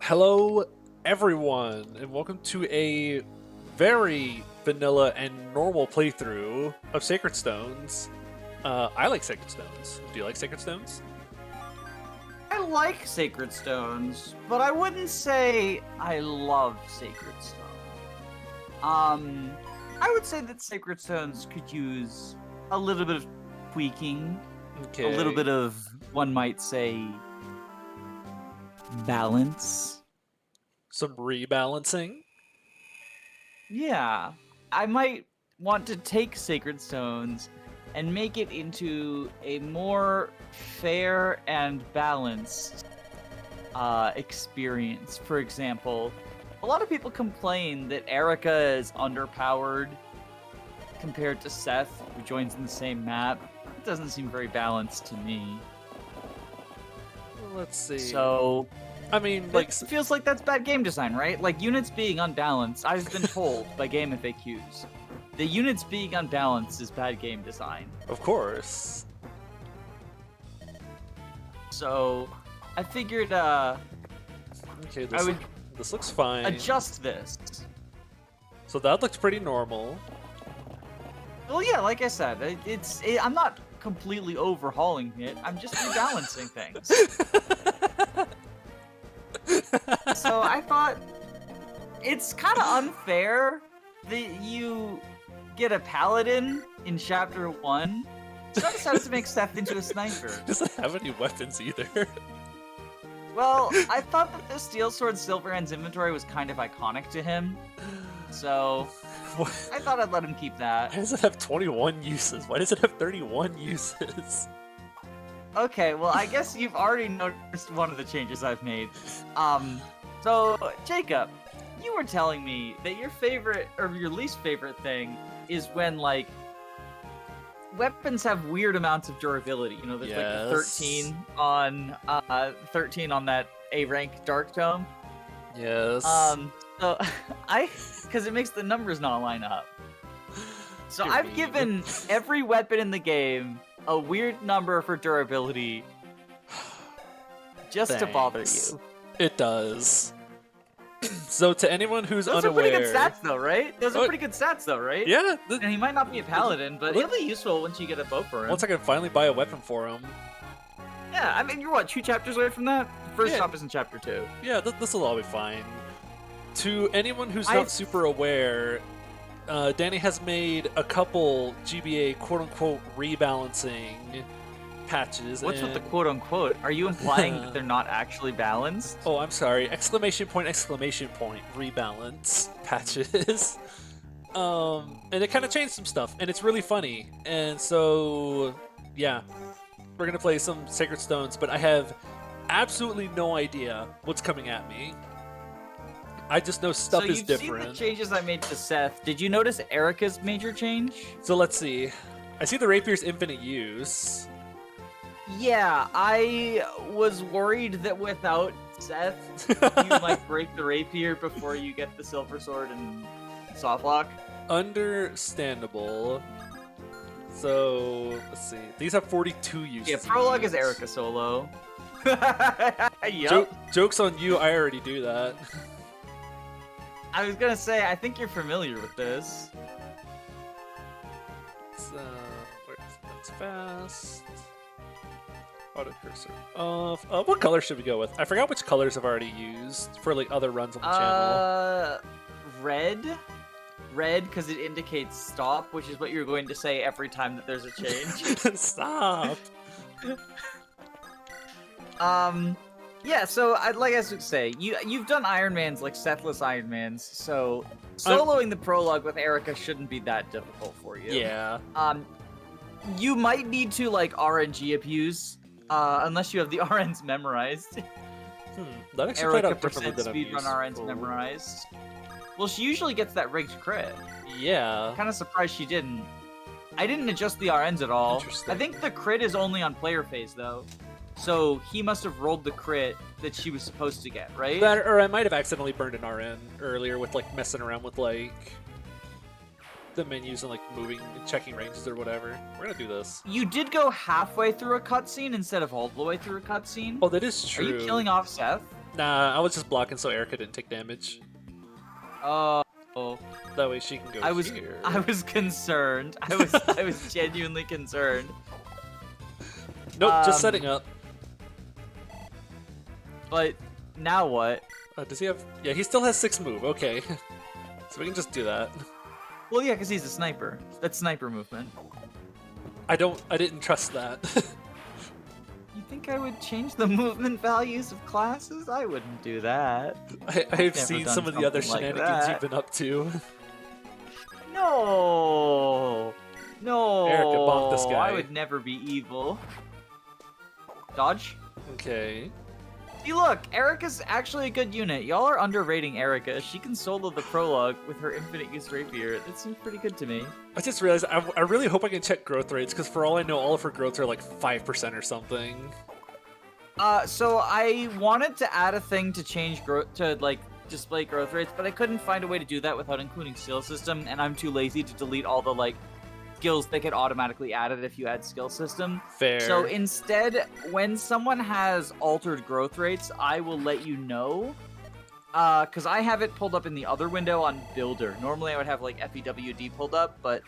Hello, everyone, and welcome to a very vanilla and normal playthrough of Sacred Stones. I like Sacred Stones. Do you like Sacred Stones? I like Sacred Stones, but I wouldn't say I love Sacred Stone. I would say that Sacred Stones could use a little bit of tweaking, Okay. a little bit of, one might say, balance. Some rebalancing. Yeah, I might want to take Sacred Stones and make it into a more fair and balanced experience. For example, a lot of people complain that Eirika is underpowered compared to Seth, who joins in the same map. It doesn't seem very balanced to me. Let's see. So, I mean, like, it feels like that's bad game design, right? Like, units being unbalanced, I've been told by game FAQs, the units being unbalanced is bad game design. of course. So, I figured, Okay, I would this looks fine. adjust this. So that looks pretty normal. Well, yeah, like I said, I'm not completely overhauling it. I'm just rebalancing things. So I thought it's kind of unfair that you get a paladin in chapter 1. So I decided to make Seth into a sniper. Doesn't have any weapons either. Well, I thought that the Steel Sword Silverhand's inventory was kind of iconic to him. So I thought I'd let him keep that. Why does it have 21 uses? Why does it have 31 uses? Okay, well, I guess you've already noticed one of the changes I've made. So, Jacob, you were telling me that your favorite, or your least favorite thing is when, like, weapons have weird amounts of durability. You know, there's like 13 on that A rank Dark Tome. Yes. So because it makes the numbers not line up. So You're I've mean. given every weapon in the game a weird number for durability, just to bother Thanks. you. It does. So to anyone who's Those are unaware, pretty good stats, though, right? Those are pretty good stats, though, right? yeah. And he might not be a paladin, but he'll be useful once you get a bow for him. Once I can finally buy a weapon for him, Yeah, I mean, you're what, 2 chapters away from that? First Yeah. shop is in chapter 2. yeah, this will all be fine. To anyone who's not super aware, Dani has made a couple GBA quote-unquote rebalancing patches. What's with the and- quote-unquote? Are you implying that they're not actually balanced? Oh, I'm sorry. Exclamation point! Rebalance patches. And it kind of changed some stuff, and it's really funny. And so, yeah, we're gonna play some Sacred Stones, but I have absolutely no idea what's coming at me. I just know stuff is So different. you've seen the changes I made to Seth. Did you notice Eirika's major change? So let's see. I see the rapier's infinite use. Yeah, I was worried that without Seth, you might break the rapier before you get the silver sword and softlock. Understandable. So let's see. These have 42 uses. Yeah, Prologue is Eirika solo. Yup. Joke's on you. I already do that. I was gonna say, I think you're familiar with this. So, that's fast. Auto cursor. What color should we go with? I forgot which colors I've already used for like other runs on the channel. Red. Red, because it indicates stop, which is what you're going to say every time that there's a change. Stop. Yeah, so like I was say, you've done Iron Mans like Sethless Iron Mans, so soloing the prologue with Eirika shouldn't be that difficult for you. Yeah. You might need to like RNG abuse, unless you have the RNs memorized. That actually played Eirika out differently than I've speedrun used RNs before. memorized. Well, she usually gets that rigged crit. Yeah. Kind of surprised she didn't. I didn't adjust the RNs at all. Interesting. I think the crit is only on player phase though. So he must have rolled the crit that she was supposed to get, right? That, or I might have accidentally burned an RN earlier with like messing around with like the menus and like moving and checking ranges or whatever. We're gonna do this. You did go halfway through a cutscene instead of all the way through a cutscene. Oh, that is true. Are you killing off Seth? Nah, I was just blocking so Eirika didn't take damage. Oh. That way she can go I was here. concerned. I was genuinely concerned. Nope, just setting up. But now what? Does he have? Yeah, he still has 6 move. Okay, so we can just do that. Well, yeah, because he's a sniper. That's sniper movement. I didn't trust that. You think I would change the movement values of classes? I wouldn't do that. I've never seen done some of the other something like shenanigans that. you've been up to. No. No. Eirika, bonk this guy. I would never be evil. Dodge. Okay. See, look, Eirika's actually a good unit. Y'all are underrating Eirika. She can solo the Prologue with her infinite use rapier. That seems pretty good to me. I just realized I really hope I can check growth rates, because for all I know, all of her growths are like 5% or something. So I wanted to add a thing to change growth to like display growth rates, but I couldn't find a way to do that without including skill system, and I'm too lazy to delete all the like skills that get automatically added if you add skill system. Fair. So instead, when someone has altered growth rates, I will let you know. Because I have it pulled up in the other window on Builder. Normally I would have like FEWD pulled up, but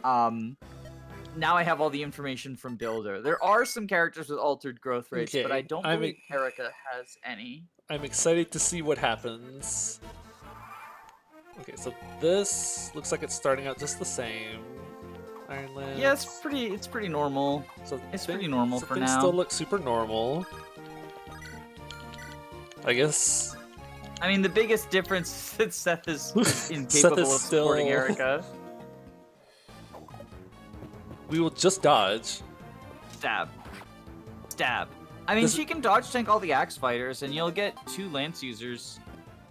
now I have all the information from Builder. There are some characters with altered growth rates, but I don't believe Eirika has any. I'm excited to see what happens. Okay, so this looks like it's starting out just the same. Ironland. Yeah, it's pretty normal. So It's pretty normal for things now. still look super normal. I guess. I mean, the biggest difference is that Seth is incapable Seth is of supporting Eirika. We will just dodge. Stab. Stab. I mean, she can dodge tank all the axe fighters, and you'll get 2 lance users.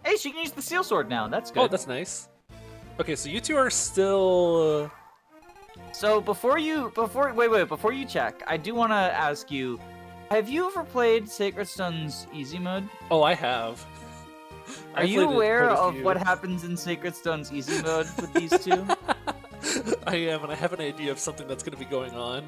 Hey, she can use the steel sword now. That's good. Oh, that's nice. Okay, so you two are still. So before you check, I do want to ask you, have you ever played Sacred Stone's easy mode? Oh, I have. Are you aware of what happens in Sacred Stone's easy mode with these two? I am, and I have an idea of something that's going to be going on.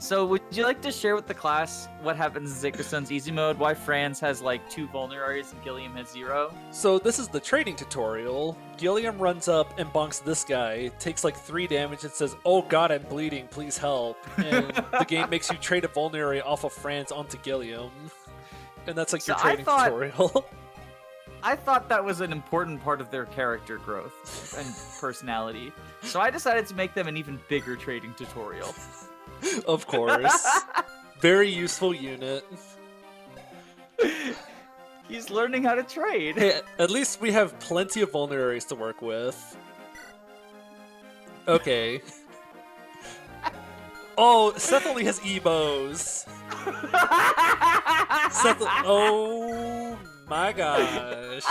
So would you like to share with the class what happens in Sacred Stone's easy mode? Why Franz has like 2 vulneraries and Gilliam has 0? So this is the training tutorial. Gilliam runs up and bonks this guy, takes like 3 damage and says, "Oh god, I'm bleeding, please help." And the game makes you trade a vulnerary off of Franz onto Gilliam. And that's like your training tutorial. I thought that was an important part of their character growth and personality. So I decided to make them an even bigger trading tutorial. Of course. Very useful unit. He's learning how to trade. Hey, at least we have plenty of vulneraries to work with. Okay. Oh, Seth only has Ebos. Seth, oh my gosh.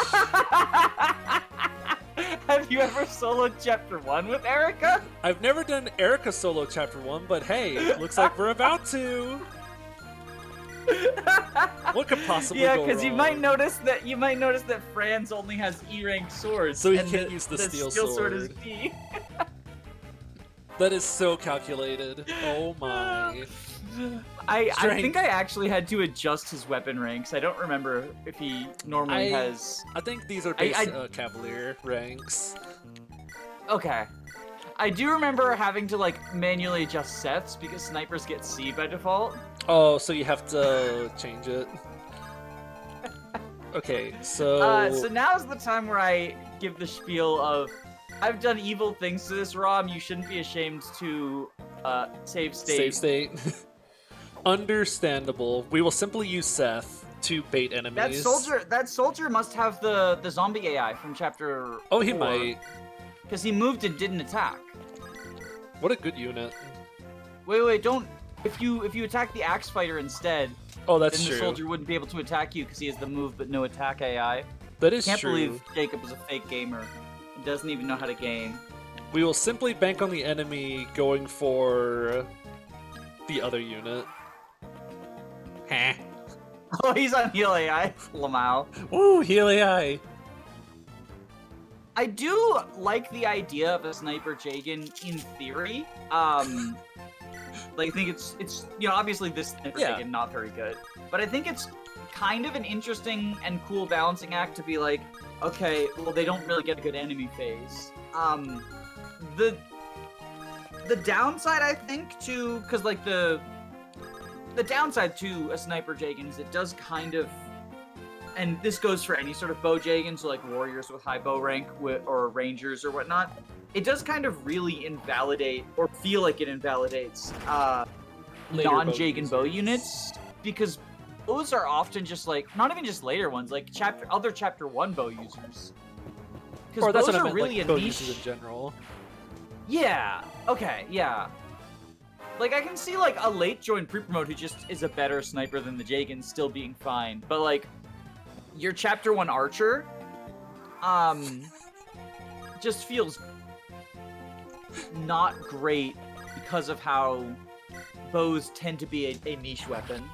Have you ever soloed Chapter 1 with Eirika? I've never done Eirika solo Chapter 1, but hey, looks like we're about to. What could possibly go wrong? Yeah, because you might notice that Franz only has E-rank swords, so he and can't use the steel sword is D. That is so calculated. Oh my. I think I actually had to adjust his weapon ranks. I don't remember if he normally has. I think these are base Cavalier ranks. Okay. I do remember having to like manually adjust sets because snipers get C by default. Oh, so you have to change it. Okay, so. So now's the time where I give the spiel of, I've done evil things to this ROM. You shouldn't be ashamed to save state. Save state. Understandable. We will simply use Seth to bait enemies. That soldier must have the zombie AI from chapter. Oh, he 4, might. Because he moved and didn't attack. What a good unit. Wait, don't. If you attack the axe fighter instead, oh, that's then true. the soldier wouldn't be able to attack you because he has the move but no attack AI. That is Can't true. believe Jacob is a fake gamer. He doesn't even know how to game. We will simply bank on the enemy going for the other unit. Heh. Oh, he's on heal AI. Lamau. Woo, heal AI. I do like the idea of a sniper Jagen in theory. Like I think it's obviously this sniper Jagen not very good, but I think it's kind of an interesting and cool balancing act to be like, okay, well, they don't really get a good enemy phase. The downside, I think, to, because like the downside to a sniper Jagen is it does kind of, and this goes for any sort of bow Jagen, so like warriors with high bow rank or rangers or whatnot, it does kind of really invalidate or feel like it invalidates non-Jagen bow units, because those are often just like, not even just later ones, like other chapter 1 bow users. Or that's those what I are meant, really like, a bow niche. users in general. Yeah. Okay. Yeah. Like I can see like a late join pre-promote who just is a better sniper than the Jagen still being fine, but like your chapter 1 archer, just feels not great because of how bows tend to be a niche weapon.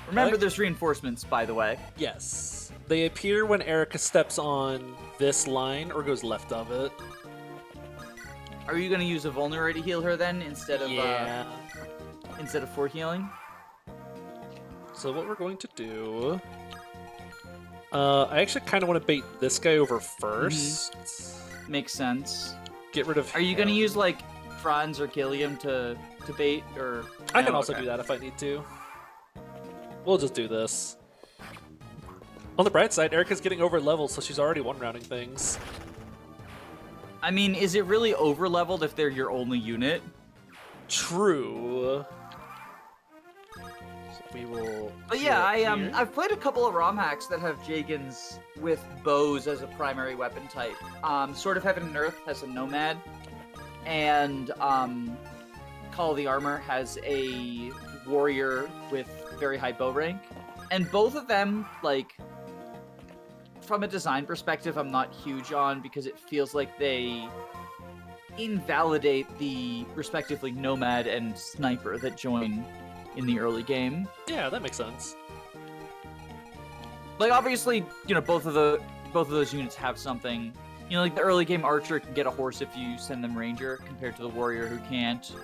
Remember, there's reinforcements, by the way. Yes. They appear when Eirika steps on this line or goes left of it. Are you gonna use a vulnerary to heal her then instead of Yeah. instead of for healing? So what we're going to do... I actually kind of want to bait this guy over first. Makes sense. Get rid of Are you gonna him. use like Franz or Gilliam to bait, or I can no? also Okay. do that if I need to. We'll just do this. On the bright side, Eirika's getting over leveled, so she's already one-rounding things. I mean, is it really over leveled if they're your only unit? True. So we will. But do yeah, it here. I've played a couple of ROM hacks that have Jagens with bows as a primary weapon type. Sword of Heaven and Earth has a Nomad, and Call of the Armor has a warrior with very high bow rank, and both of them, like, from a design perspective, I'm not huge on because it feels like they invalidate the respectively Nomad and Sniper that join in the early game. Yeah, that makes sense. Like, obviously, you know, both of those units have something. You know, like the early game Archer can get a horse if you send them Ranger compared to the Warrior who can't.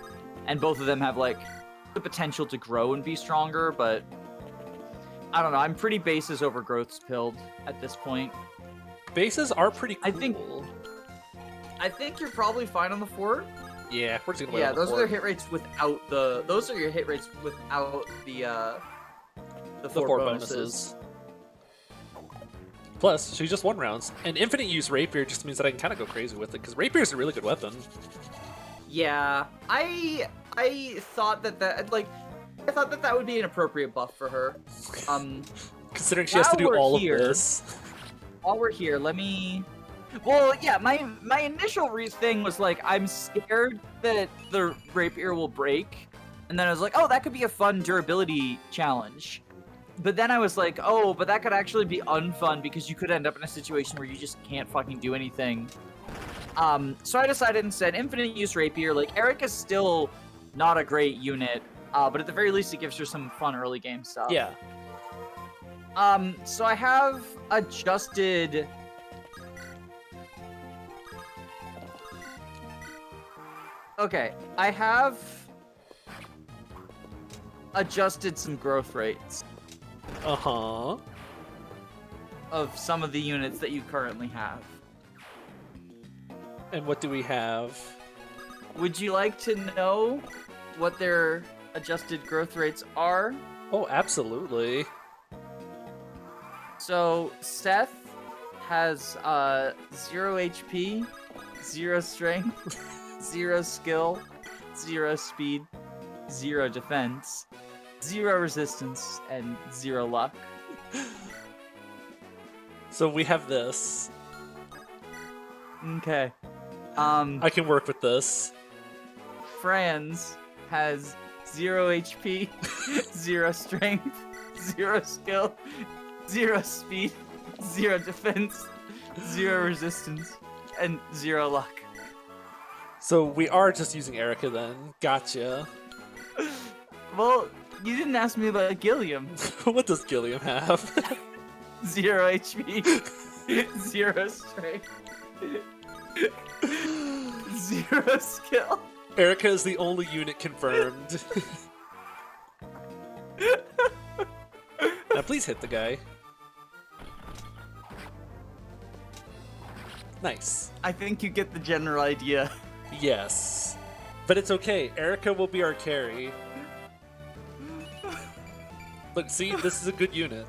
And both of them have, like, the potential to grow and be stronger, but I don't know. I'm pretty bases over growths pilled at this point. Bases are pretty cool. I think you're probably fine on the fort. Yeah, we're just gonna wait Yeah, on the those are fort. their hit rates without the. Those are your hit rates without the Four bonuses. Plus, she just 1 rounds. And infinite use Rapier just means that I can kind of go crazy with it, because Rapier is a really good weapon. Yeah, I thought that would be an appropriate buff for her. Considering she has to do While we're all here- of this. While we're here, let me. Well, yeah, my initial thing was like, I'm scared that the Rapier will break, and then I was like, oh, that could be a fun durability challenge. But then I was like, oh, but that could actually be unfun because you could end up in a situation where you just can't fucking do anything. So I decided instead, infinite use Rapier. Like, Eirika's still not a great unit, but at the very least it gives her some fun early game stuff. Yeah. So I have adjusted... Okay, I have adjusted some growth rates Uh-huh. of some of the units that you currently have. And what do we have? Would you like to know what their adjusted growth rates are? Oh, absolutely. So, Seth has 0 HP, 0 strength, 0 skill, 0 speed, 0 defense, 0 resistance, and 0 luck. So we have this. Okay. I can work with this. Franz has 0 HP, 0 strength, 0 skill, 0 speed, 0 defense, 0 resistance, and 0 luck. So we are just using Eirika then. Gotcha. Well, you didn't ask me about Gilliam. What does Gilliam have? 0 HP, 0 strength, 0 skill. Eirika is the only unit confirmed. Now please hit the guy. Nice. I think you get the general idea. Yes. But it's okay. Eirika will be our carry. Look, see, this is a good unit.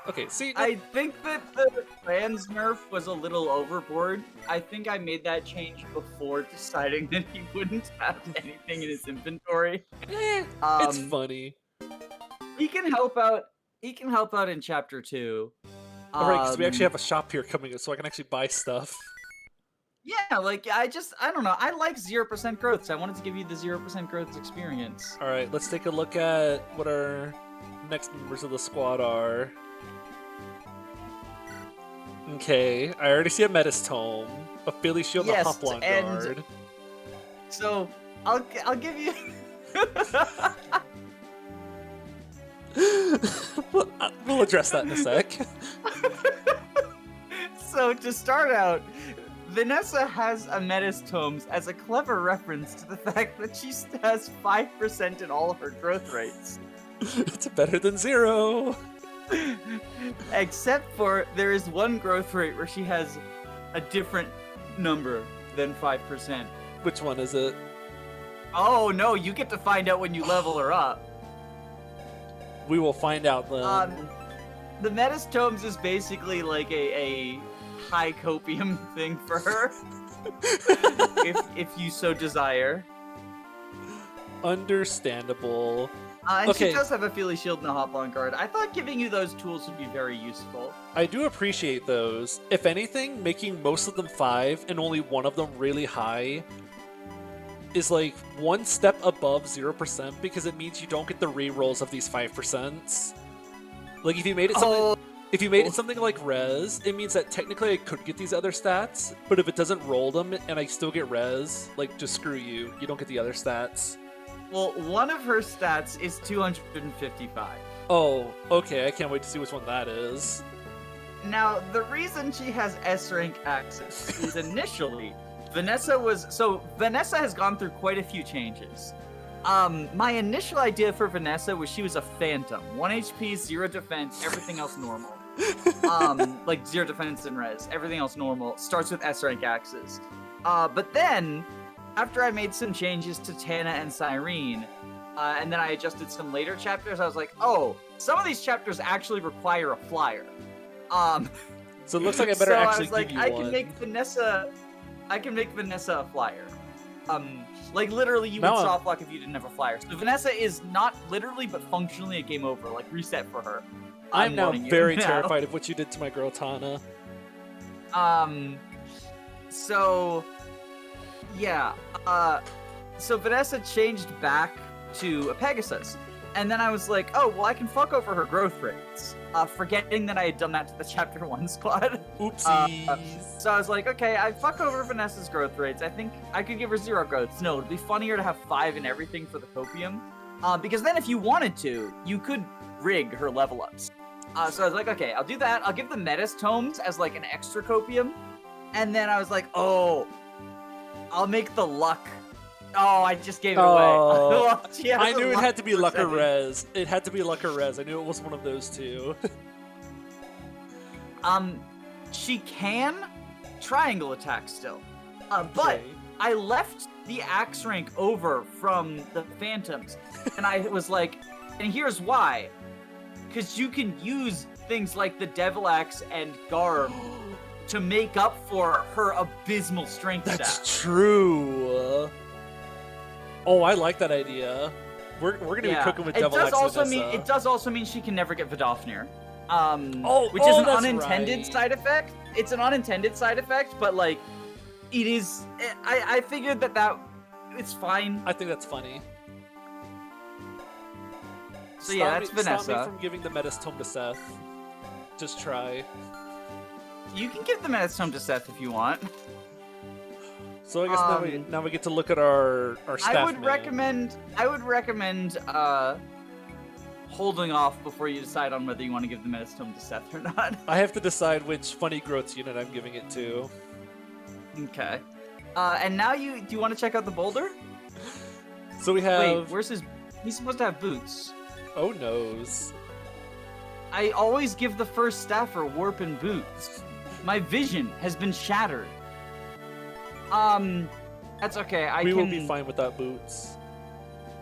Okay, see. I think that the trans nerf was a little overboard. I think I made that change before deciding that he wouldn't have anything in his inventory. It's funny. He can help out. He can help out in chapter 2. Alright, because we actually have a shop here coming up, so I can actually buy stuff. Yeah, like, I don't know. I like 0% growth, so I wanted to give you the 0% growth experience. Alright, let's take a look at what our next members of the squad are. Okay, I already see a Metis Tome, a Philly Shield, and a Hoplon Guard. So, I'll give you... We'll address that in a sec. So, to start out, Vanessa has a Metis Tomes as a clever reference to the fact that she has 5% in all of her growth rates. It's better than 0. Except for there is one growth rate where she has a different number than 5%. Which one is it? Oh no, you get to find out when you level her up. We will find out then. The Metis Tomes is basically like a high copium thing for her. if you so desire. Understandable. And okay. she does have a Philly Shield and a Hoplon Guard. I thought giving you those tools would be very useful. I do appreciate those. If anything, making most of them 5 and only one of them really high is like one step above 0% because it means you don't get the rerolls of these 5%. Like if you made it something, if you made it something like res, it means that technically I could get these other stats, but if it doesn't roll them and I still get res, like just screw you. You don't get the other stats. Well, one of her stats is 255. Oh, okay. I can't wait to see which one that is. Now, the reason she has S rank access is initially Vanessa has gone through quite a few changes. My initial idea for Vanessa was she was a phantom. 1 HP, 0 defense, everything else normal. Like 0 defense and res, everything else normal. Starts with S rank axes. But then, after I made some changes to Tana and Cyrene, and then I adjusted some later chapters, I was like, oh, some of these chapters actually require a flyer. So it looks like I better actually give you one. I can make Vanessa a flyer. Like literally you would soft lock if you didn't have a flyer. So Vanessa is not literally but functionally a game over, like reset for her. I'm now very terrified of what you did to my girl Tana. So yeah. So Vanessa changed back to a Pegasus. And then I was like, oh, well, I can fuck over her growth rates. Forgetting that I had done that to the Chapter 1 squad. Oopsies. So I was like, okay, I fuck over Vanessa's growth rates. I think I could give her 0 growths. No, it'd be funnier to have 5 in everything for the copium. Because then if you wanted to, you could rig her level ups. So I was like, okay, I'll do that. I'll give the Metis Tomes as like an extra copium. And then I was like, oh, I'll make the luck. Oh, I just gave it away. I knew it had to be luck or res. It had to be luck or res. I knew it was one of those two. She can triangle attack still. But Okay. I left the axe rank over from the Phantoms. And I was like, and here's why. Because you can use things like the Devil Axe and Garb to make up for her abysmal strength That's stats. true. Oh, I like that idea. We're gonna be cooking with Devil Axe Vanessa. It does also mean she can never get Vidofnir. Which is an that's unintended right. side effect. It's an unintended side effect, but like, it is. I figured that it's fine. I think that's funny. So yeah, that's Vanessa. Stop me from giving the Metis Tome to Seth. Just try. You can give the Metis Tome to Seth if you want. So I guess now we get to look at our staff. I would recommend holding off before you decide on whether you want to give the Metis Tome to Seth or not. I have to decide which funny growth unit I'm giving it to. Okay. And now do you want to check out the boulder? So we have. Wait, where's his? He's supposed to have boots. Oh noes. I always give the first staff or warp and boots. My vision has been shattered. That's okay. We will be fine without boots.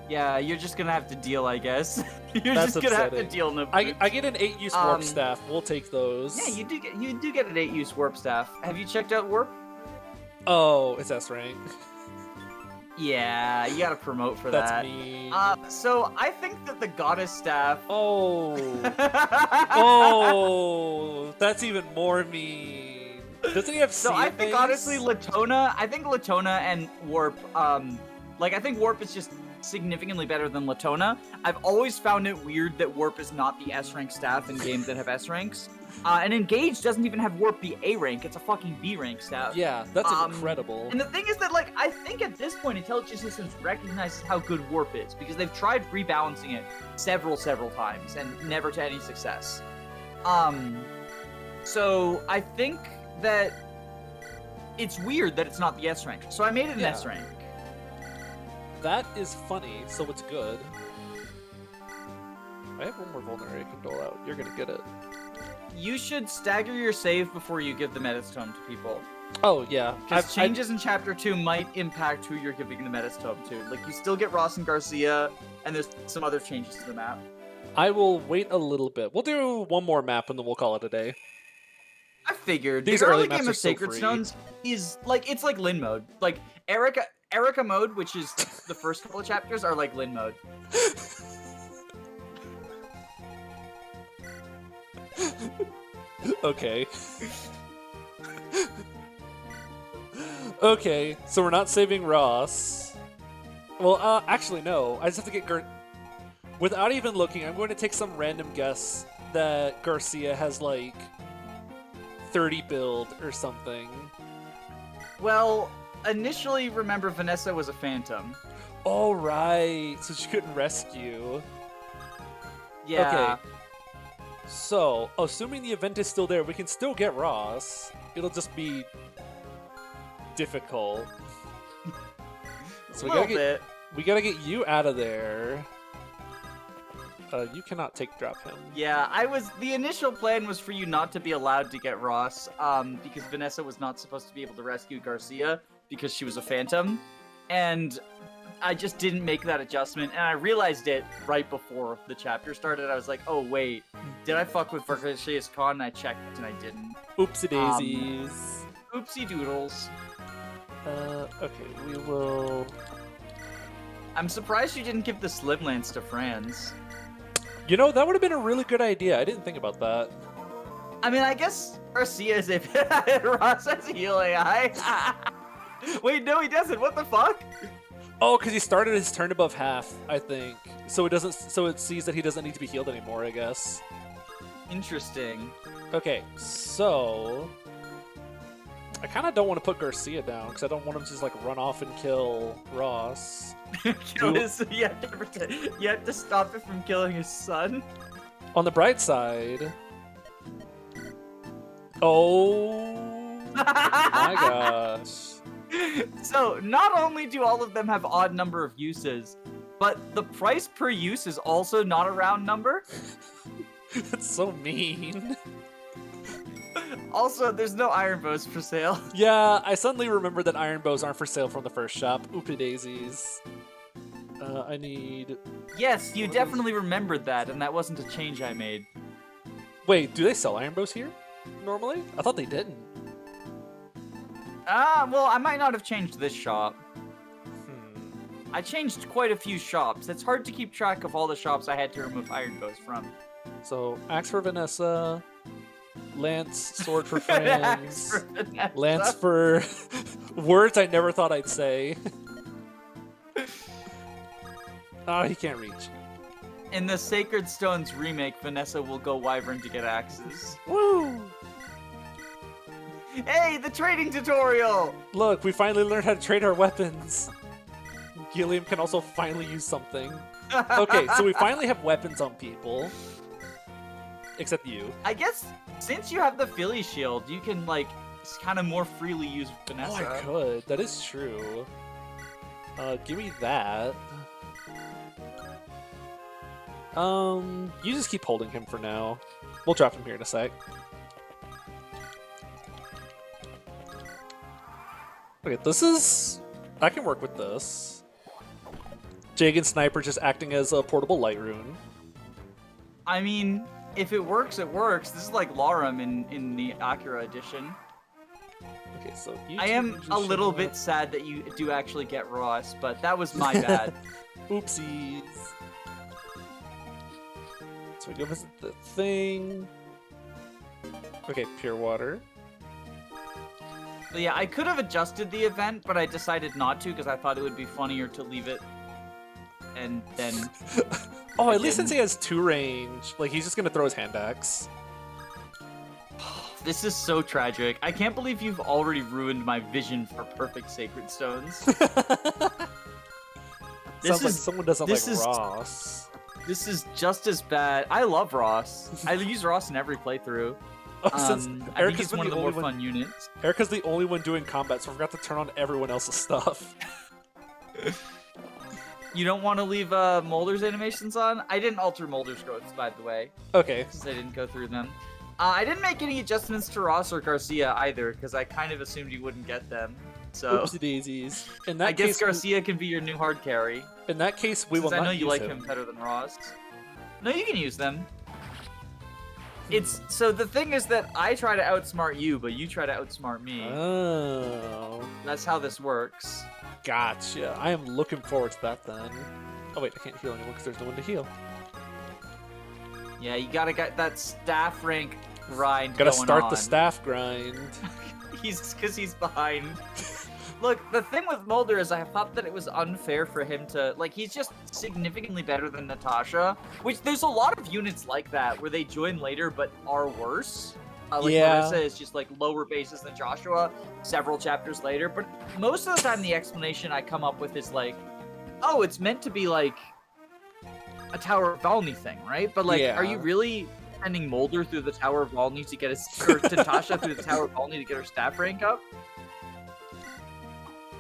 Yeah, you're just gonna have to deal, I guess. You're That's just gonna have upsetting. to deal. No boots. I get an 8-use warp staff. We'll take those. Yeah, you do get an 8-use warp staff. Have you checked out warp? Oh, it's S rank. Yeah, you gotta promote for That's that. me. So I think that the goddess staff. Oh. Oh, that's even more mean. Doesn't he have So sea I think things? honestly, Latona and warp. I think warp is just significantly better than Latona. I've always found it weird that warp is not the S rank staff in games that have S ranks. And Engage doesn't even have warp be A rank. It's a fucking B rank staff. Yeah, that's incredible. And the thing is that, like, I think at this point, Intelligent Systems recognizes how good warp is because they've tried rebalancing it several times and never to any success. So I think that it's weird that it's not the S rank. So I made it an S rank. That is funny, so it's good. I have one more vulnerary I can dole out. You're gonna get it. You should stagger your save before you give the Metis Tome to people. Oh, yeah. Because changes in Chapter 2 might impact who you're giving the Metis Tome to. Like, you still get Ross and Garcia, and there's some other changes to the map. I will wait a little bit. We'll do one more map, and then we'll call it a day. I figured. These the early early maps game are of so Sacred free. Stones is, like, it's like Lin mode. Like, Eirika mode, which is the first couple of chapters, are like Lin mode. Okay. Okay, so we're not saving Ross. Well, actually, no. I just have to get Without even looking, I'm going to take some random guess that Garcia has, like, 30 build or something. Well, initially, remember, Vanessa was a phantom. Oh, right. So she couldn't rescue. Yeah. Okay. So, assuming the event is still there, we can still get Ross. It'll just be difficult. So we gotta get you out of there. You cannot drop him. Yeah, the initial plan was for you not to be allowed to get Ross, because Vanessa was not supposed to be able to rescue Garcia because she was a phantom, and I just didn't make that adjustment, and I realized it right before the chapter started. I was like, oh wait, did I fuck with Garcia's con? And I checked, and I didn't. Oopsie daisies. Oopsie doodles. Okay, we will... I'm surprised you didn't give the Slim Lance to Franz. You know, that would have been a really good idea. I didn't think about that. I mean, I guess Garcia is a Ross has a heal AI. Wait, no, he doesn't. What the fuck? Oh, because he started his turn above half, I think. So it sees that he doesn't need to be healed anymore, I guess. Interesting. Okay, so I kind of don't want to put Garcia down because I don't want him to just like run off and kill Ross. You have to stop it from killing his son. On the bright side, oh my gosh. So, not only do all of them have odd number of uses, but the price per use is also not a round number. That's so mean. Also, there's no iron bows for sale. Yeah, I suddenly remembered that iron bows aren't for sale from the first shop. Oopie daisies. I need... Yes, you definitely remembered that, and that wasn't a change I made. Wait, do they sell iron bows here? Normally? I thought they didn't. Well, I might not have changed this shop. I changed quite a few shops. It's hard to keep track of all the shops I had to remove iron bows from. So, axe for Vanessa, lance, sword for friends, lance for words I never thought I'd say. Oh, he can't reach. In the Sacred Stones remake, Vanessa will go Wyvern to get axes. Woo! Hey, the trading tutorial! Look, we finally learned how to trade our weapons. Gilliam can also finally use something. Okay, so we finally have weapons on people. Except you. I guess since you have the Philly shield, you can, like, kind of more freely use Vanessa. Oh, I could. That is true. Give me that. You just keep holding him for now. We'll drop him here in a sec. Okay, this is... I can work with this. Jagen Sniper just acting as a portable light rune. I mean, if it works, it works. This is like Larum in the Akira edition. Okay, so you I two am just a little show bit up. sad that you do actually get Ross, but that was my bad. Oopsies. So we go visit the thing. Okay, pure water. But yeah, I could have adjusted the event, but I decided not to because I thought it would be funnier to leave it. And then... Oh, at least since he has 2 range, like he's just gonna throw his hand axe. This is so tragic. I can't believe you've already ruined my vision for perfect sacred stones. Sounds like someone doesn't like this is- Ross. This is just as bad. I love Ross. I use Ross in every playthrough. Oh, since I think Eirika's he's been one of the the more only one. fun units. Eirika's the only one doing combat, so I forgot to turn on everyone else's stuff. You don't want to leave Molder's animations on? I didn't alter Molder's growths, by the way, Okay. since I didn't go through them. I didn't make any adjustments to Ross or Garcia either, because I kind of assumed you wouldn't get them. So Oopsie daisies. In that I guess case, Garcia can be your new hard carry. in that case, we will Since I not know you use like him. him better than Ross. No, you can use them. It's so the thing is that I try to outsmart you, but you try to outsmart me. Oh, That's how this works. gotcha. I am looking forward to that then. Oh wait, I can't heal anyone because there's no one to heal. Yeah, you gotta get that staff rank grind Gotta going start on. the staff grind. Because he's behind. Look, the thing with Mulder is I thought that it was unfair for him to, like, he's just significantly better than Natasha, which there's a lot of units like that where they join later but are worse. Like Yeah. Marissa is just like lower bases than Joshua several chapters later, but most of the time the explanation I come up with is like, oh, it's meant to be like a Tower of Valny thing, right? But like, are you Yeah. really sending Mulder through the Tower of Valny to get or Natasha through the Tower of Valny to get her staff rank up?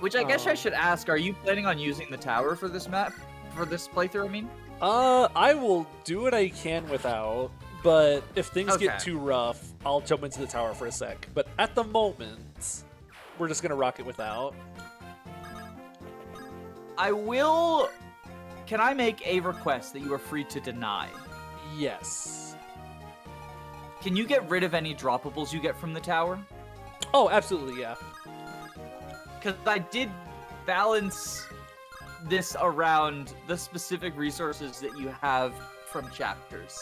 Which I guess I should ask, are you planning on using the tower for this map? For this playthrough, I mean? I will do what I can without, but if things get Okay. too rough, I'll jump into the tower for a sec. But at the moment, we're just gonna rock it without. I will... Can I make a request that you are free to deny? Yes. Can you get rid of any droppables you get from the tower? Oh, absolutely, yeah. Because I did balance this around the specific resources that you have from chapters.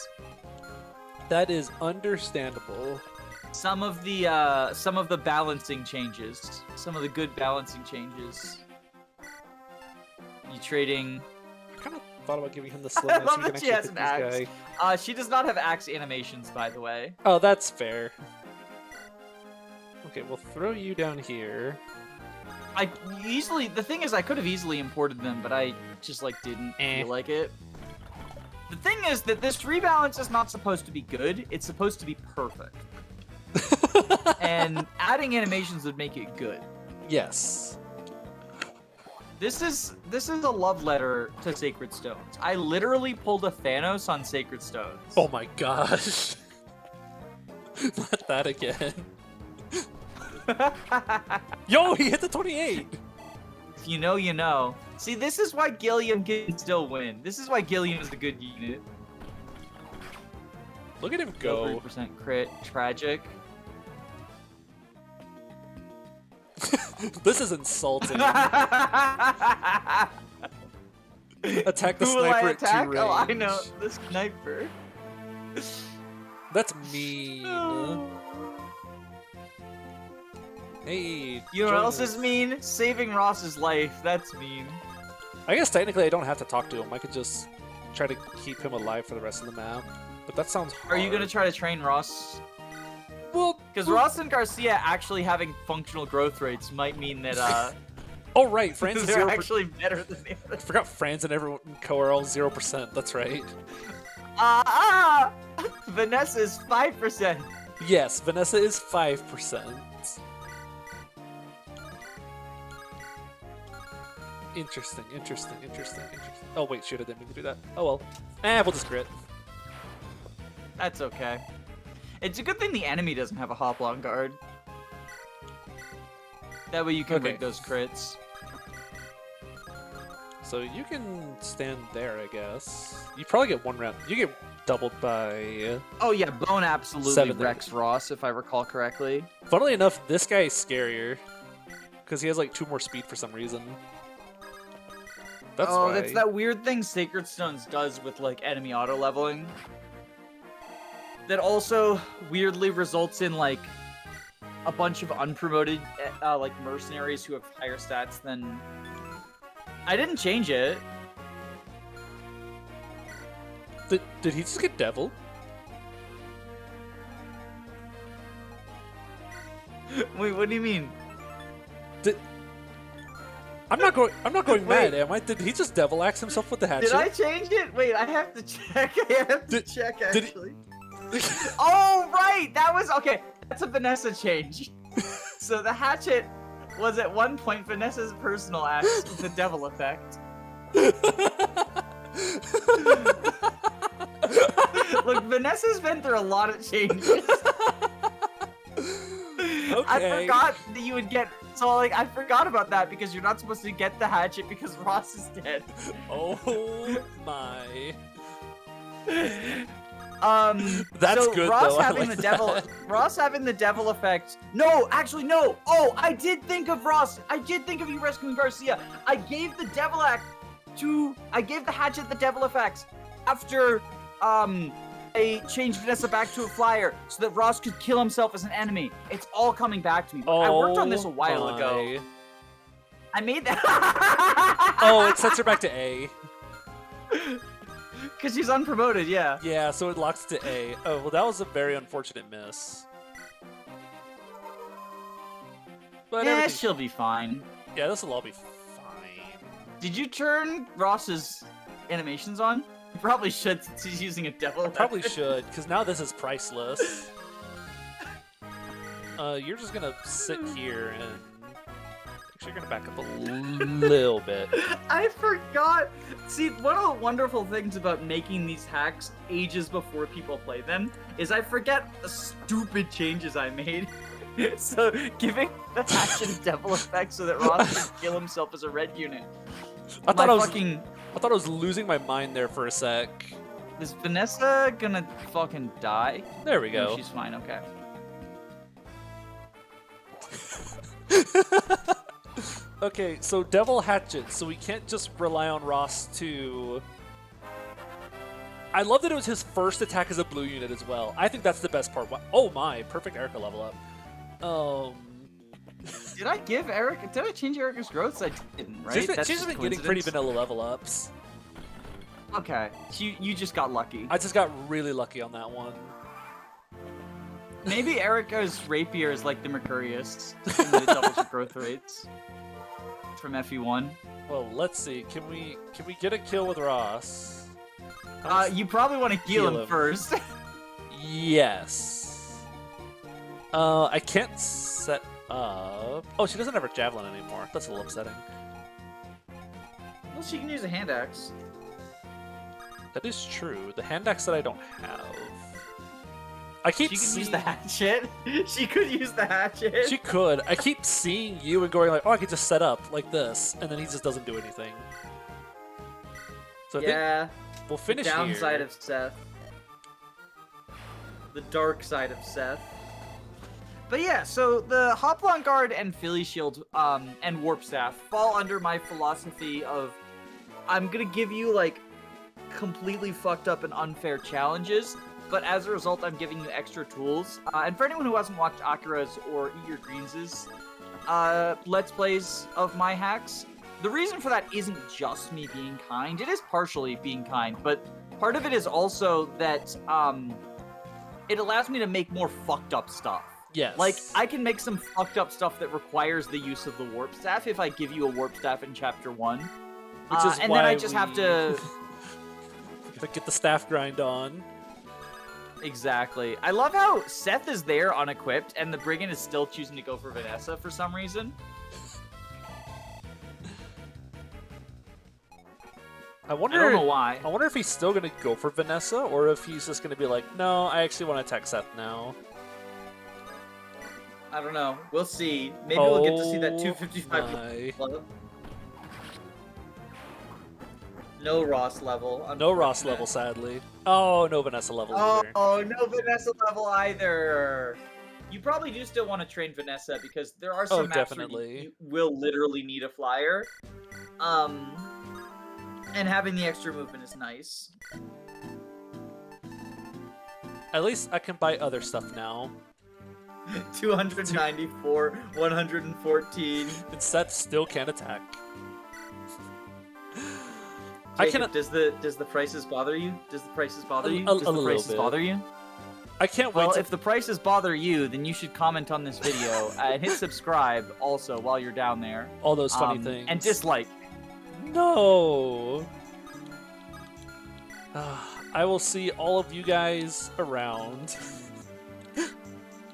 That is understandable. Some of the balancing changes, some of the good balancing changes. You trading? I kind of thought about giving him the I slowness. love so we that can she actually has hit an this axe. guy. She does not have axe animations, by the way. Oh, that's fair. Okay, we'll throw you down here. The thing is, I could have easily imported them, but I just like didn't feel like it. The thing is that this rebalance is not supposed to be good. It's supposed to be perfect. And adding animations would make it good. Yes. This is a love letter to Sacred Stones. I literally pulled a Thanos on Sacred Stones. Oh my gosh. Not that again. Yo, he hit the 28. If you know, you know. See, this is why Gilliam can still win. This is why Gilliam is a good unit. Look at him go. 30% crit. Tragic. This is insulting. Attack the Who will I sniper attack? at 2 range. Oh, I know. The sniper. That's mean. Hey, You know what join else us. is mean? Saving Ross's life. That's mean. I guess technically I don't have to talk to him. I could just try to keep him alive for the rest of the map. But that sounds hard. Are you gonna try to train Ross? Well, Because Ross and Garcia actually having functional growth rates might mean that oh right, Fran's is they're 0%. actually better than the I others. forgot Franz and everyone in Co are all 0%. That's right. Vanessa is 5%. Yes, Vanessa is 5%. Interesting. Oh wait, shoot! I didn't mean to do that. Oh well. We'll just crit. That's okay. It's a good thing the enemy doesn't have a hop on guard. That way you can rig those crits. So you can stand there, I guess. You probably get 1 round. You get doubled by... Oh yeah, Bone absolutely 7 wrecks Ross, if I recall correctly. Funnily enough, this guy is scarier. Because he has like 2 more speed for some reason. That's why. That's that weird thing Sacred Stones does with like enemy auto leveling. That also weirdly results in like a bunch of unpromoted like mercenaries who have higher stats than... I didn't change it. Did he just get deviled? Wait, what do you mean? I'm not going Wait. mad, am I? Did he just devil axe himself with the hatchet? Did I change it? Wait, I have to check. I have to check did he- actually. Oh right, that was okay. That's a Vanessa change. So the hatchet was at one point Vanessa's personal axe with the devil effect. Look, Vanessa's been through a lot of changes. I forgot that you would get. So like, I forgot about that because you're not supposed to get the hatchet because Ross is dead. Oh my. That's so good Ross though. having I like the devil, that. Ross having the devil effect. No, actually no. Oh, I did think of Ross. I did think of you rescuing Garcia. I gave the devil act to. I gave the hatchet the devil effects after I changed Vanessa back to a flyer so that Ross could kill himself as an enemy. It's all coming back to me. I worked on this a while ago. I made that. Oh, it sets her back to A. Because she's unpromoted, yeah. Yeah, so it locks to A. Oh, well, that was a very unfortunate miss. But Yeah, everything- she'll be fine. Yeah, this will all be fine. Did you turn Ross's animations on? You probably should since he's using a devil. I probably should, because now this is priceless. You're just gonna sit here and... Actually, you're gonna back up a little bit. I forgot. See, one of the wonderful things about making these hacks ages before people play them is I forget the stupid changes I made. So, giving the hatchet a devil effect so that Ross can kill himself as a red unit. I thought I was losing my mind there for a sec. Is Vanessa gonna fucking die? There we go. No, she's fine, okay. Okay, so Devil Hatchet, so we can't just rely on Ross to... I love that it was his first attack as a blue unit as well. I think that's the best part. Oh my, perfect Eirika level up. Did I give Eirika? Did I change Eirika's growths? I didn't, right? She's That's been just getting pretty coincidence? vanilla level ups. Okay, you just got lucky. I just got really lucky on that one. Maybe Eirika's rapier is like the Mercurius, and it doubles your growth rates from FE1. Well, let's see. Can we get a kill with Ross? You probably want to heal him first. Yes. I can't set up... Oh, she doesn't have her javelin anymore. That's a little upsetting. Well, she can use a hand axe. That is true. The hand axe that I don't have. I keep She could seeing... use the hatchet. She could use the hatchet. She could. I keep seeing you and going like, oh, I could just set up like this, and then he just doesn't do anything. So I think we'll finish the downside here. of Seth. The dark side of Seth. But yeah, so the Hoplon Guard and Philly Shield and Warp Staff fall under my philosophy of I'm gonna give you like completely fucked up and unfair challenges, but as a result I'm giving you extra tools. And for anyone who hasn't watched Akira's or Eat Your Greens' Let's Plays of my hacks, the reason for that isn't just me being kind. It is partially being kind, but part of it is also that it allows me to make more fucked up stuff. Yes. Like, I can make some fucked up stuff that requires the use of the Warp Staff if I give you a Warp Staff in Chapter 1. Which is and why then I just have to... get the staff grind on. Exactly. I love how Seth is there unequipped, and the Brigand is still choosing to go for Vanessa for some reason. I wonder. I don't know why. I wonder if he's still gonna go for Vanessa, or if he's just gonna be like, no, I actually want to attack Seth now. I don't know. We'll see. Maybe we'll get to see that Oh 255 my. level. No Ross level. No Ross unfortunate. level, sadly. Oh, no Vanessa level either. Oh, no Vanessa level either. You probably do still want to train Vanessa because there are some Oh, maps definitely. where you will literally need a flyer. And having the extra movement is nice. At least I can buy other stuff now. 294, 114. And Seth still can't attack. Jacob, does the prices bother you? Does the prices bother you? A Does the little prices bit. bother you? I can't Well, wait to... if the prices bother you, then you should comment on this video and hit subscribe also while you're down there. all those funny things. And dislike. No! I will see all of you guys around.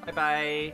Bye-bye.